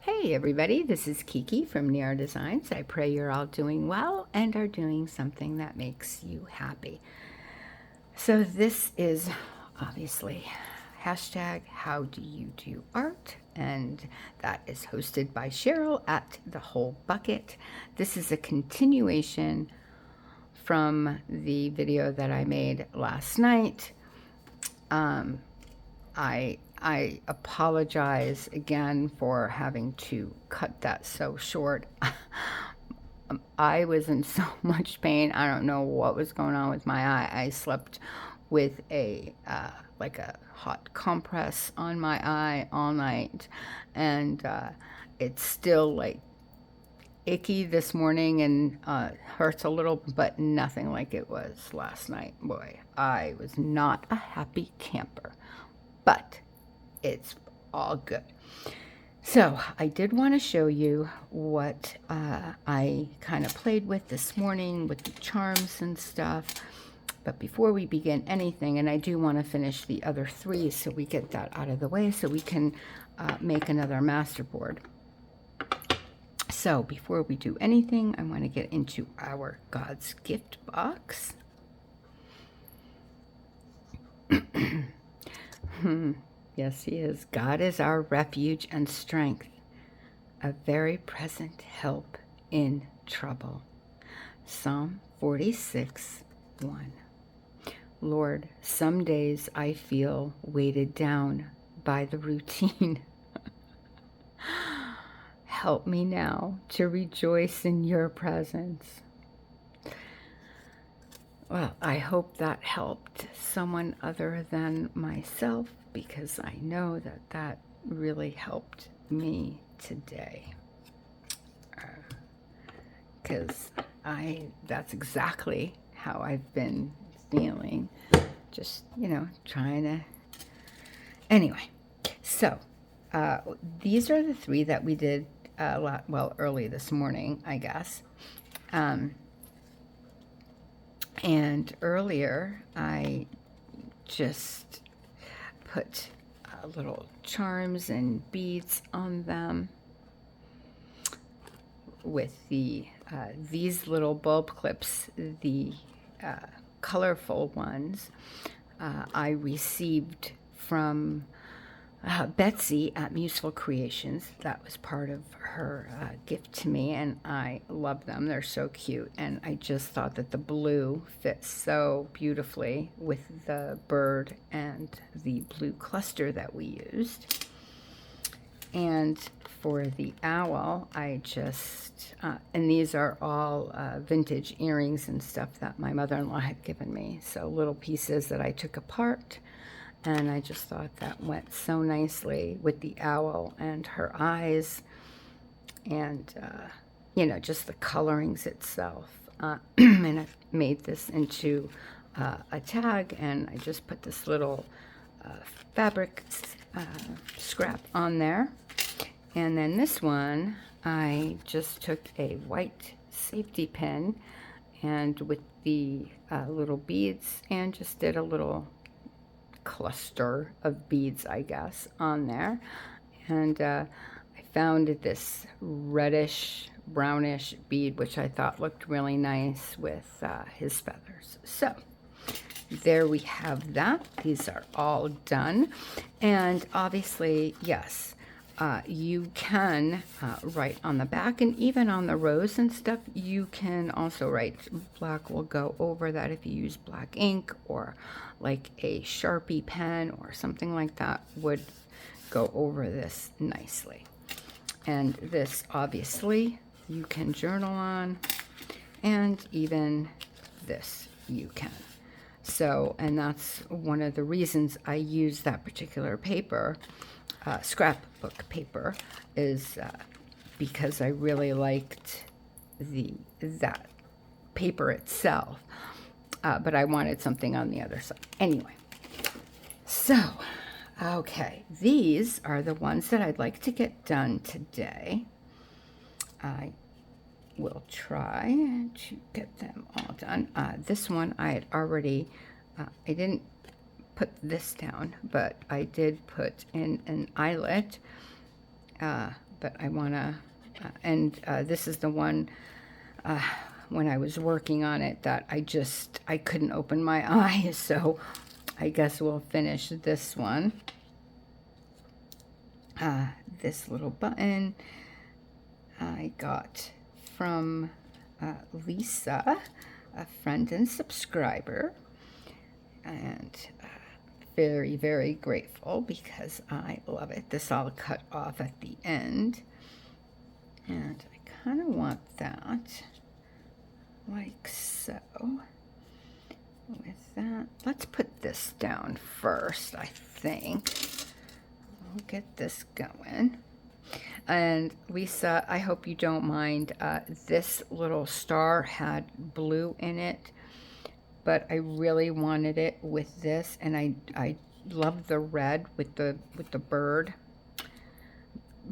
Hey everybody, this is Kiki from Near Designs. I pray you're all doing well and are doing something that makes you happy. So this is obviously hashtag how do you do art, and that is hosted by Cheryl at The Whole Bucket. This is a continuation from the video that I made last night. I apologize again for having to cut that so short. I was in so much pain. I don't know what was going on with my eye. I slept with a like a hot compress on my eye all night, and it's still like icky this morning and hurts a little, but nothing like it was last night. Boy, I was not a happy camper, but it's all good. So I did want to show you what I kind of played with this morning with the charms and stuff. But before we begin anything, and I do want to finish the other three so we get that out of the way so we can make another masterboard. So before we do anything, I want to get into our God's gift box. Yes, he is. God is our refuge and strength, a very present help in trouble. Psalm 46:1. Lord, some days I feel weighted down by the routine. Help me now to rejoice in your presence. Well, I hope that helped someone other than myself, because I know that that really helped me today. Because that's exactly how I've been feeling. Just, trying to... Anyway, so these are the three that we did early this morning, I guess. And earlier, I just put little charms and beads on them with these little bulb clips, the colorful ones I received from Betsy at Museful Creations. That was part of her gift to me, and I love them. They're so cute, and I just thought that the blue fits so beautifully with the bird and the blue cluster that we used. And for the owl, I just, and these are all vintage earrings and stuff that my mother-in-law had given me. So little pieces that I took apart, and I just thought that went so nicely with the owl and her eyes, and just the colorings itself. And I made this into a tag, and I just put this little fabric scrap on there. And then this one, I just took a white safety pin and with the little beads, and just did a little cluster of beads, I guess, on there. And I found this reddish brownish bead, which I thought looked really nice with his feathers. So there we have that. These are all done. And obviously, yes, you can write on the back, and even on the rows and stuff, you can also write. Black will go over that if you use black ink, or like a Sharpie pen or something like that would go over this nicely. And this, obviously, you can journal on, and even this you can. So, and that's one of the reasons I use that particular paper, scrapbook paper, is because I really liked that paper itself, but I wanted something on the other side. Anyway, so, okay, these are the ones that I'd like to get done today. I will try to get them all done. This one I had already, I didn't put this down, but I did put in an eyelet but I want to, and this is the one when I was working on it that I couldn't open my eyes, so I guess we'll finish this one. This little button I got from Lisa, a friend and subscriber, and very, very grateful because I love it. This I'll cut off at the end, and I kind of want that like so. With that, let's put this down first, I think. We'll get this going. And Lisa, I hope you don't mind. This little star had blue in it, but I really wanted it with this, and I love the red with the bird,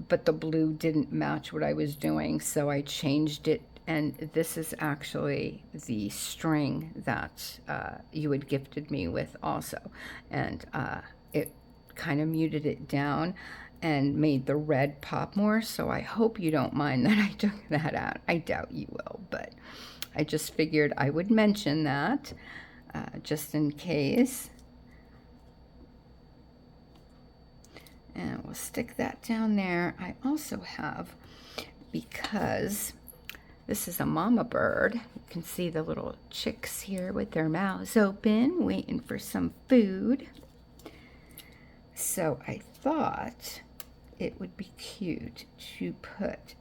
but the blue didn't match what I was doing, so I changed it. And this is actually the string that you had gifted me with also, and it kind of muted it down and made the red pop more, so I hope you don't mind that I took that out. I doubt you will, but I just figured I would mention that just in case. And we'll stick that down there. I also have, because this is a mama bird, you can see the little chicks here with their mouths open, waiting for some food. So I thought it would be cute to put,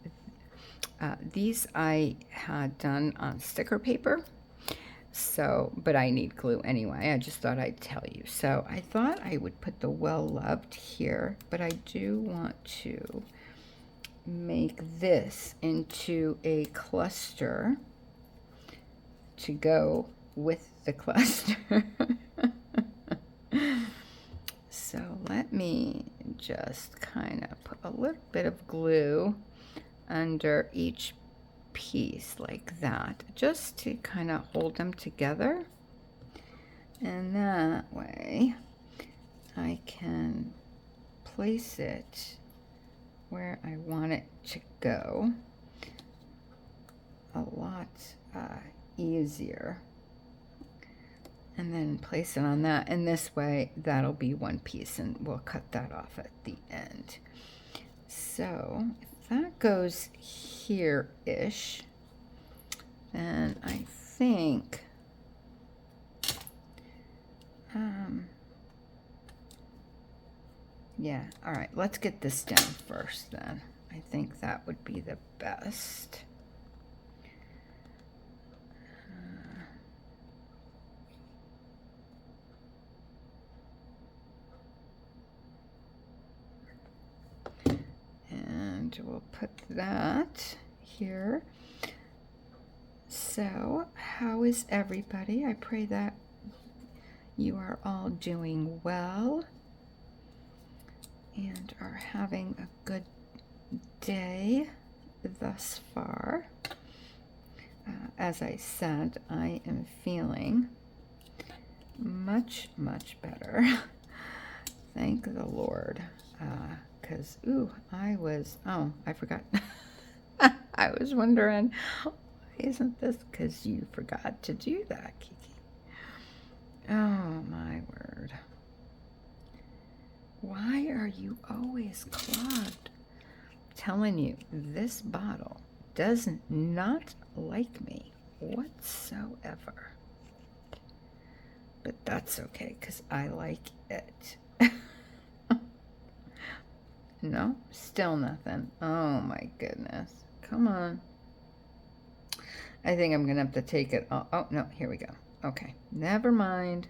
these I had done on sticker paper, so, but I need glue anyway. I just thought I'd tell you. So I thought I would put the well-loved here, but I do want to make this into a cluster to go with the cluster. So let me just kind of put a little bit of glue under each piece like that, just to kind of hold them together. And that way I can place it where I want it to go a lot easier, and then place it on that, and this way that'll be one piece, and we'll cut that off at the end. So if that goes here-ish, then I think yeah, all right, let's get this down first then. I think that would be the best. And we'll put that here. So, how is everybody? I pray that you are all doing well and are having a good day thus far. As I said, I am feeling much, much better. Thank the Lord. Because, I forgot. I was wondering, why isn't this? Because you forgot to do that, Kiki. Oh, my word. Why are you always clogged? I'm telling you, this bottle does not like me whatsoever. But that's okay, because I like it. No, still nothing. Oh my goodness. Come on. I think I'm going to have to take it. Oh, no, here we go. Okay, never mind.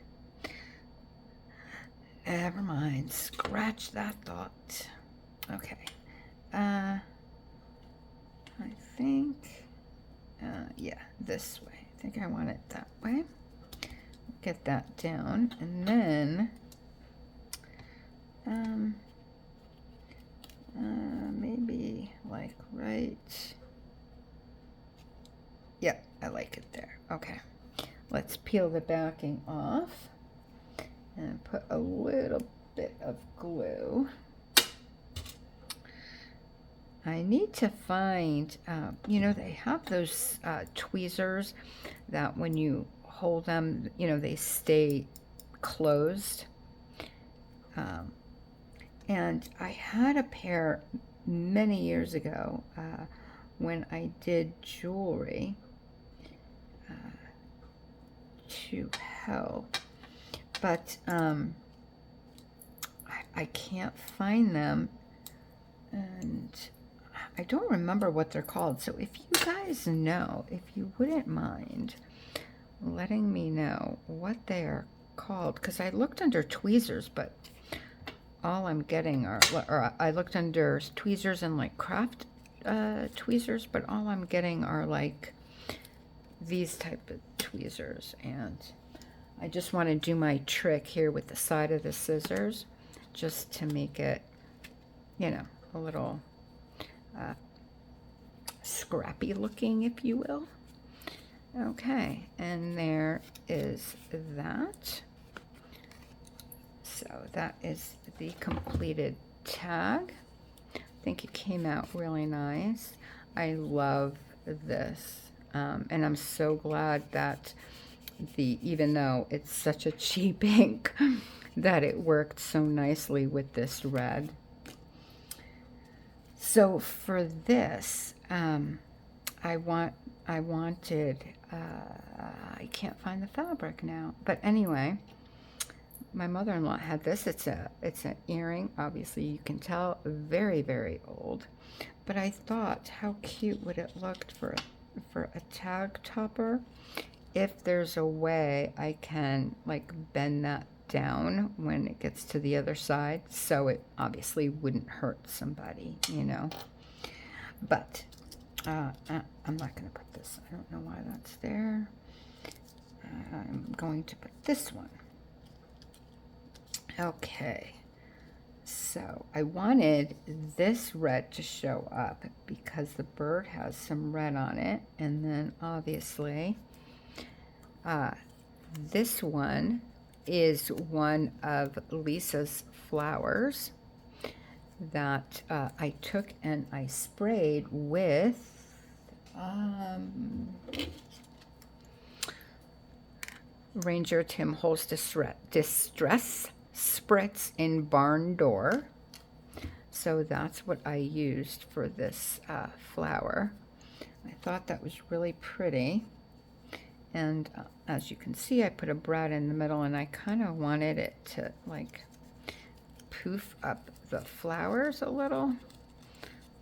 Never mind. Scratch that thought. Okay. I think, yeah, this way. I think I want it that way. Get that down, and then, maybe like right. Yep, I like it there. Okay, let's peel the backing off and put a little bit of glue. I need to find, you know, they have those tweezers that when you hold them, you know, they stay closed. And I had a pair many years ago when I did jewelry to help, but I can't find them, and I don't remember what they're called. So if you guys know, if you wouldn't mind letting me know what they are called, because I looked under tweezers, but all I'm getting are, or I looked under tweezers and like craft tweezers, but all I'm getting are like these type of tweezers. And I just want to do my trick here with the side of the scissors just to make it, you know, a little scrappy looking, if you will. Okay, and there is that. So that is the completed tag. I think it came out really nice. I love this, and I'm so glad that even though it's such a cheap ink, that it worked so nicely with this red. So for this, I wanted, I can't find the fabric now, but anyway, my mother-in-law had this. It's an earring. Obviously, you can tell, very, very old. But I thought, how cute would it look for a tag topper? If there's a way I can like bend that down when it gets to the other side, so it obviously wouldn't hurt somebody, you know. But I'm not going to put this. I don't know why that's there. I'm going to put this one. Okay, so I wanted this red to show up because the bird has some red on it, and then obviously this one is one of Lisa's flowers that I took and I sprayed with Ranger Tim Holtz Distress Spritz in Barn Door. So that's what I used for this flower. I thought that was really pretty. And as you can see, I put a brad in the middle, and I kind of wanted it to like poof up the flowers a little.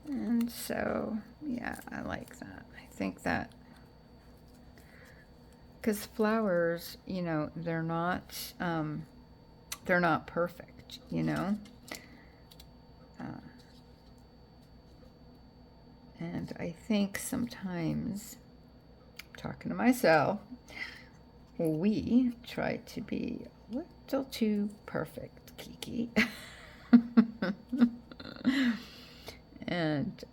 And so, yeah, I like that. I think that, because flowers, you know, they're not perfect, you know. And I think sometimes, talking to myself, we try to be a little too perfect, Kiki. And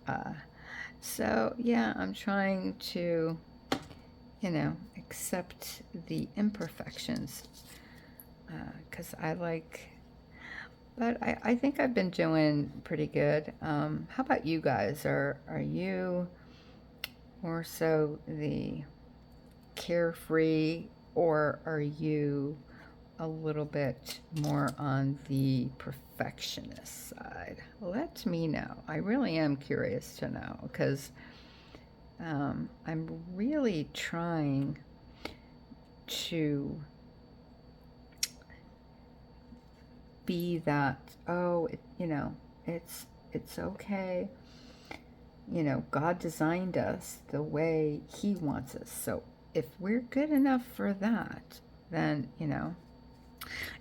so, yeah, I'm trying to, you know, accept the imperfections, because I like, but I think I've been doing pretty good. How about you guys? Are you more so the carefree, or are you a little bit more on the perfectionist side? Let me know. I really am curious to know, because I'm really trying to be that, oh, you know, it's okay. You know, God designed us the way He wants us. So if we're good enough for that, then, you know.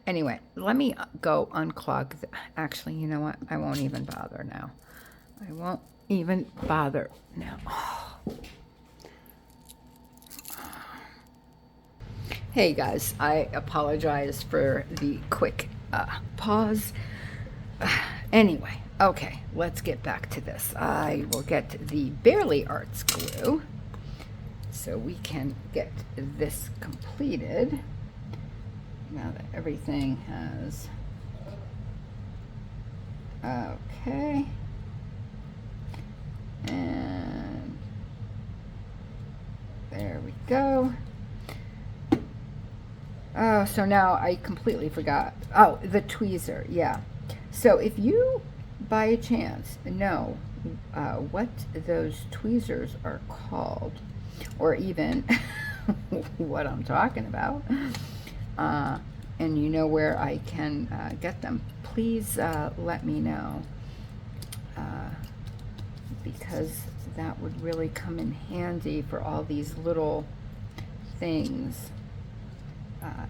Anyway, let me go unclog. Actually, you know what? I won't even bother now. I won't even bother now. Oh. Hey guys, I apologize for the quick pause. Anyway, okay, let's get back to this. I will get the Barely Arts glue so we can get this completed now that everything has, okay. There we go. Oh, so now I completely forgot. Oh, the tweezer, yeah. So if you, by a chance, know what those tweezers are called, or even what I'm talking about, and you know where I can get them, please let me know, because that would really come in handy for all these little things.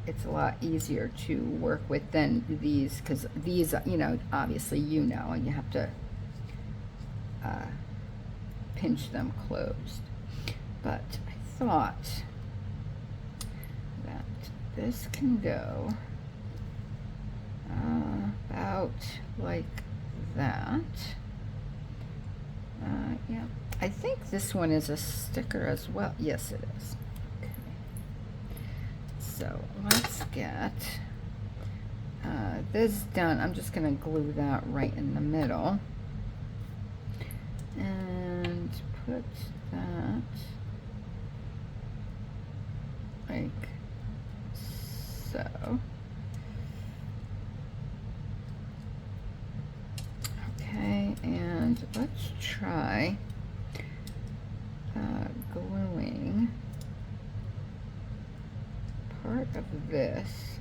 It's a lot easier to work with than these, because these, you know, obviously you know, and you have to pinch them closed. But I thought that this can go about like that. Yeah, I think this one is a sticker as well. Yes, it is. Okay. So let's get this done. I'm just going to glue that right in the middle and put that like so. Okay, and let's try gluing part of this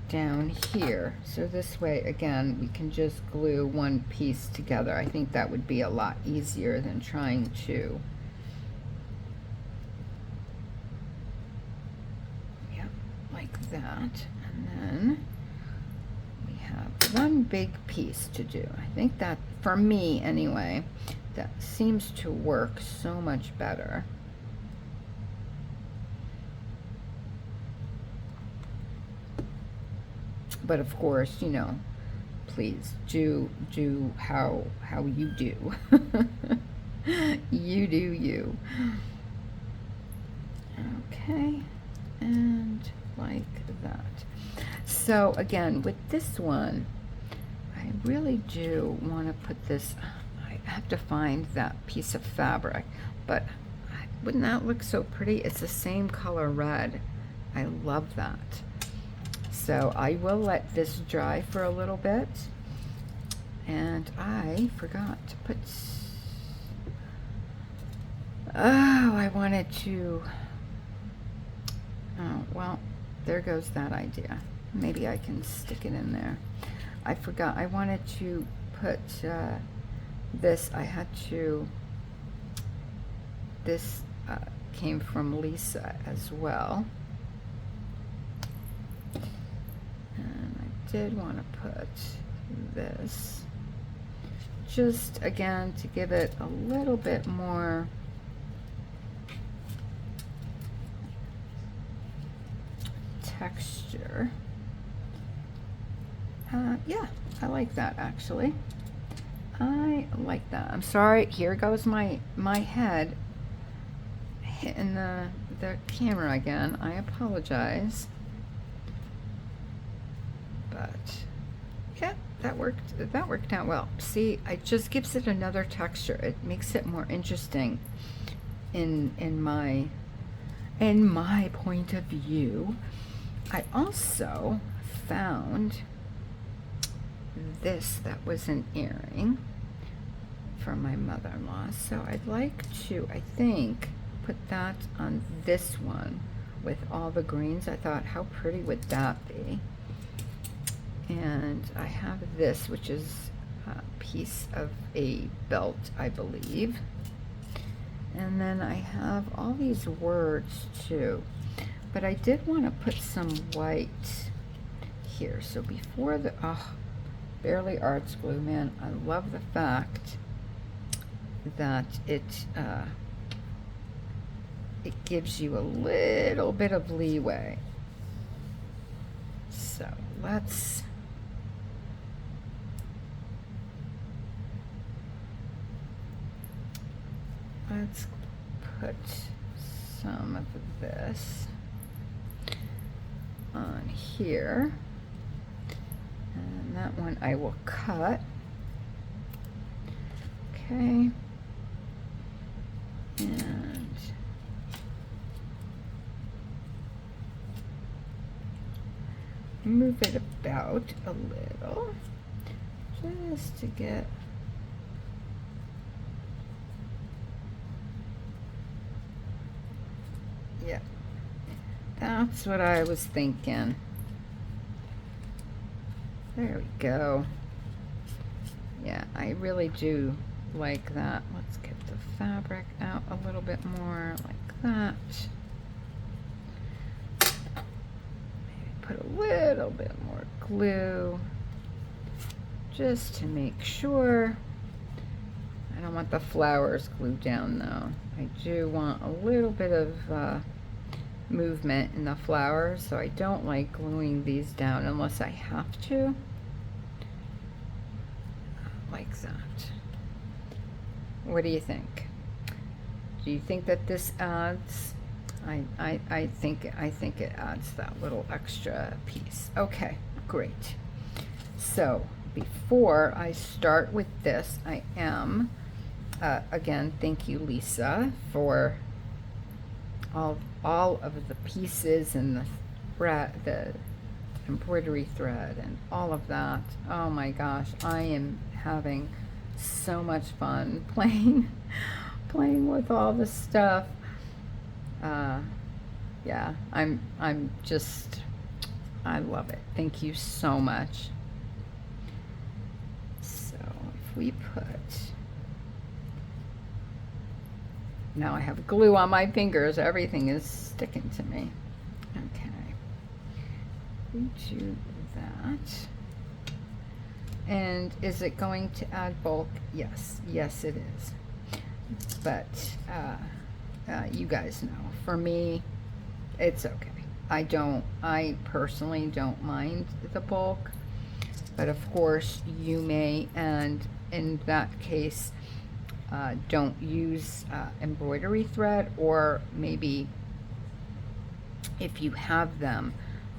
down here. So this way, again, we can just glue one piece together. I think that would be a lot easier than trying to, yeah, like that. And then we have one big piece to do. I think that, for me anyway, that seems to work so much better. But of course, you know, please do how you do. You do you. Okay, and like that. So again, with this one, I really do want to put this, I have to find that piece of fabric, but wouldn't that look so pretty? It's the same color red. I love that. So I will let this dry for a little bit. And I forgot to put, oh, I wanted to, oh, well, there goes that idea. Maybe I can stick it in there. I forgot, I wanted to put this, I had to, this came from Lisa as well. And I did want to put this, just again to give it a little bit more texture. Yeah, I like that actually. I like that. I'm sorry, here goes my head hitting the camera again. I apologize. But yeah, that worked out well. See, it just gives it another texture. It makes it more interesting in my point of view. I also found this that was an earring for my mother-in-law, so I'd like to, I think, put that on this one with all the greens. I thought, how pretty would that be? And I have this, which is a piece of a belt, I believe. And then I have all these words too. But I did want to put some white here. So before the, oh, Barely Arts glue, man, I love the fact that it gives you a little bit of leeway. So let's put some of this on here, and that one I will cut. Okay, and move it about a little just to get yeah, that's what I was thinking. There we go. Yeah, I really do like that. Let's get the fabric out a little bit more like that. Maybe put a little bit more glue just to make sure. I don't want the flowers glued down though. I do want a little bit of movement in the flowers, so I don't like gluing these down unless I have to. Like that. What do you think? Do you think that this adds? I think it adds that little extra piece. Okay, great. So before I start with this, I am again, thank you, Lisa, for all of the pieces and the thread, the embroidery thread and all of that. Oh my gosh, I am having so much fun playing with all the stuff. Yeah, I'm just, I love it. Thank you so much. So if we put, now I have glue on my fingers, everything is sticking to me. Okay, we do that. And is it going to add bulk? Yes, yes it is. But you guys know, for me, it's okay. I personally don't mind the bulk, but of course you may, and in that case, don't use embroidery thread, or maybe if you have them,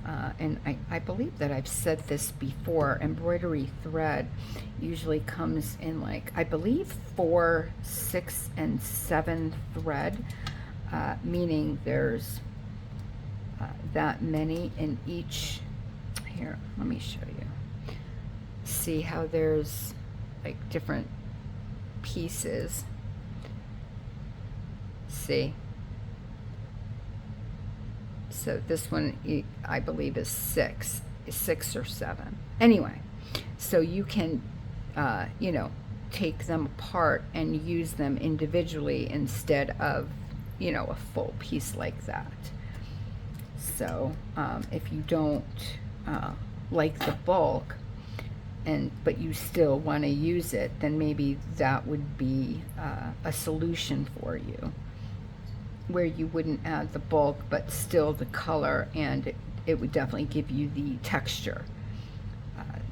and I believe that I've said this before, embroidery thread usually comes in, like, I believe 4, 6, and 7 thread, meaning there's that many in each. Here, let me show you. See how there's like different pieces. See? So this one, I believe, is 6 or 7. Anyway, so you can, you know, take them apart and use them individually instead of, you know, a full piece like that. So if you don't like the bulk, but you still want to use it, then maybe that would be a solution for you, where you wouldn't add the bulk but still the color, and it would definitely give you the texture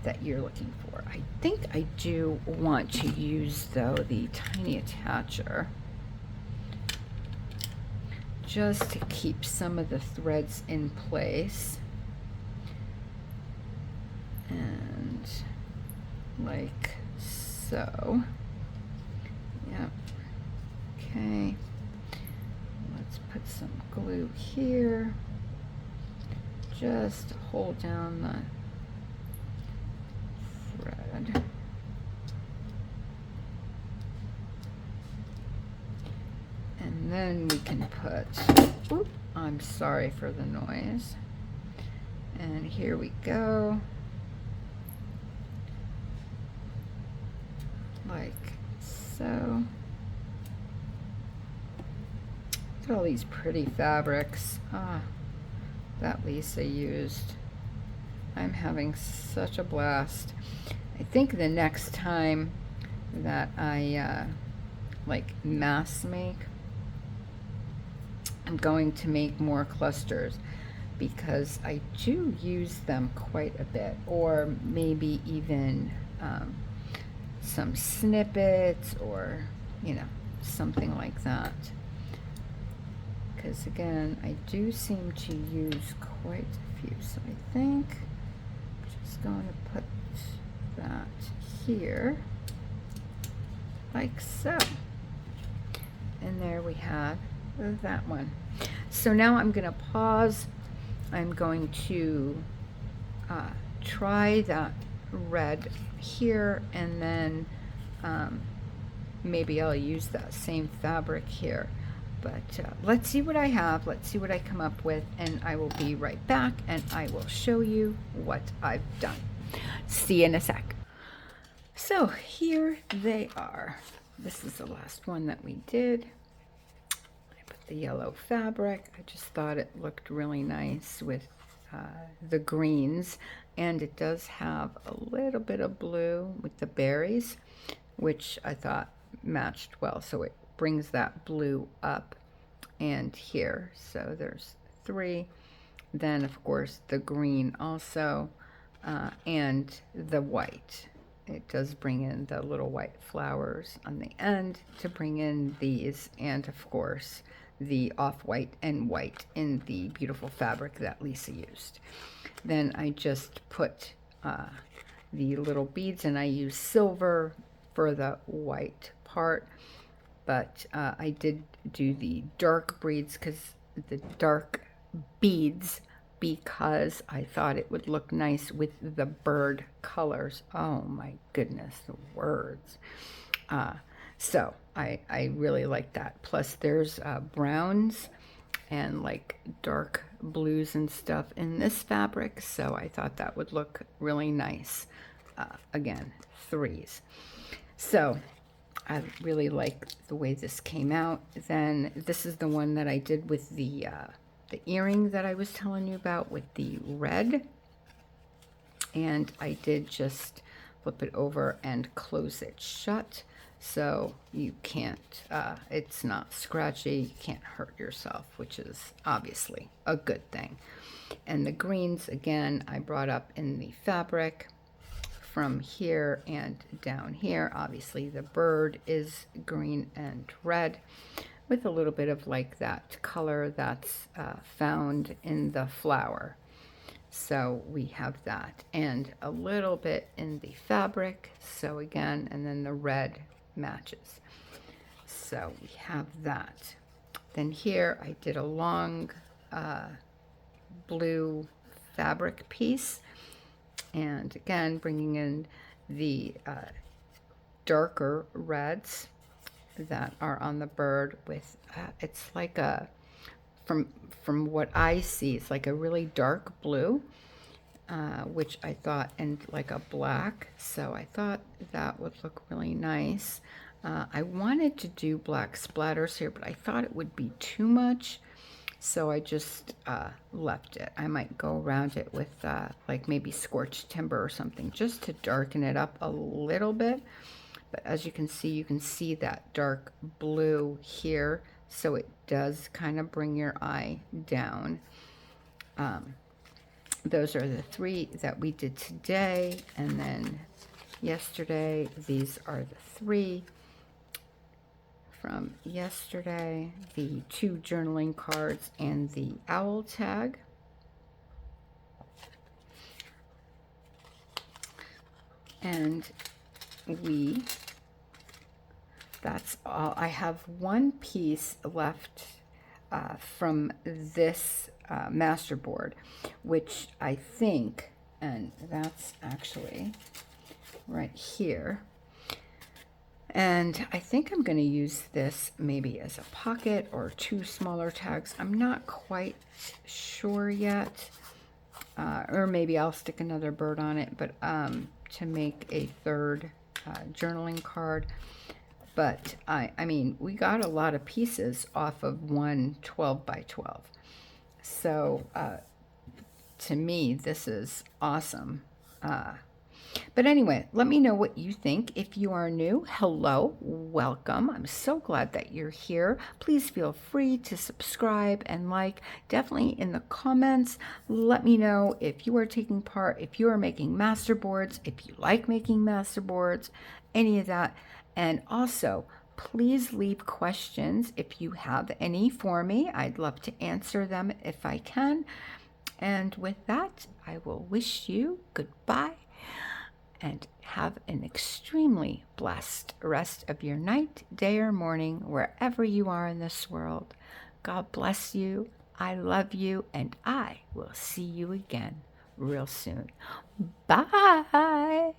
that you're looking for. I think I do want to use, though, the tiny attacher just to keep some of the threads in place. And like so. Yep. Okay. Let's put some glue here just to hold down the thread. And then we can put, oop, I'm sorry for the noise. And here we go. Like so. Look at all these pretty fabrics that Lisa used. I'm having such a blast. I think the next time that I like mass make, I'm going to make more clusters, because I do use them quite a bit, or maybe even some snippets, or, you know, something like that. Because again, I do seem to use quite a few, so I think I'm just going to put that here, like so. And there we have that one. So now I'm going to pause. I'm going to try that red here, and then maybe I'll use that same fabric here. But let's see what I have. Let's see what I come up with, and I will be right back, and I will show you what I've done. See you in a sec. So here they are. This is the last one that we did. I put the yellow fabric. I just thought it looked really nice with the greens, and it does have a little bit of blue with the berries, which I thought matched well. So it brings that blue up and here. So there's 3. Then of course the green also, and the white. It does bring in the little white flowers on the end to bring in these, and of course the off-white and white in the beautiful fabric that Lisa used. Then I just put the little beads, and I use silver for the white part, but I did do the dark beads because I thought it would look nice with the bird colors. Oh my goodness, the words. So I really like that. Plus there's browns and like dark blues and stuff in this fabric, so I thought that would look really nice. Again, 3s. So I really like the way this came out. Then this is the one that I did with the earring that I was telling you about with the red. And I did just flip it over and close it shut, so you can't, it's not scratchy, you can't hurt yourself, which is obviously a good thing. And the greens, again, I brought up in the fabric from here and down here. Obviously the bird is green and red with a little bit of like that color that's found in the flower. So we have that, and a little bit in the fabric. So again, and then the red matches. So we have that. Then here I did a long blue fabric piece, and again bringing in the darker reds that are on the bird with it's like a, from what I see, it's like a really dark blue, which I thought, and like a black, so I thought that would look really nice. I wanted to do black splatters here, but I thought it would be too much, so I just left it. I might go around it with like maybe scorched timber or something, just to darken it up a little bit. But as you can see that dark blue here, so it does kind of bring your eye down. Those are the 3 that we did today, and then yesterday, these are the 3 from yesterday, the 2 journaling cards and the owl tag. And that's all. I have one piece left from this masterboard, which I think, and that's actually right here, and I think I'm going to use this maybe as a pocket or 2 smaller tags. I'm not quite sure yet, or maybe I'll stick another bird on it, but to make a 3rd journaling card. But I mean, we got a lot of pieces off of one 12 by 12. So to me, this is awesome. But anyway, let me know what you think. If you are new, hello, welcome. I'm so glad that you're here. Please feel free to subscribe and like. Definitely in the comments, let me know if you are taking part, if you are making masterboards, if you like making masterboards, any of that. And also, please leave questions if you have any for me. I'd love to answer them if I can. And with that, I will wish you goodbye and have an extremely blessed rest of your night, day, or morning, wherever you are in this world. God bless you. I love you, and I will see you again real soon. Bye.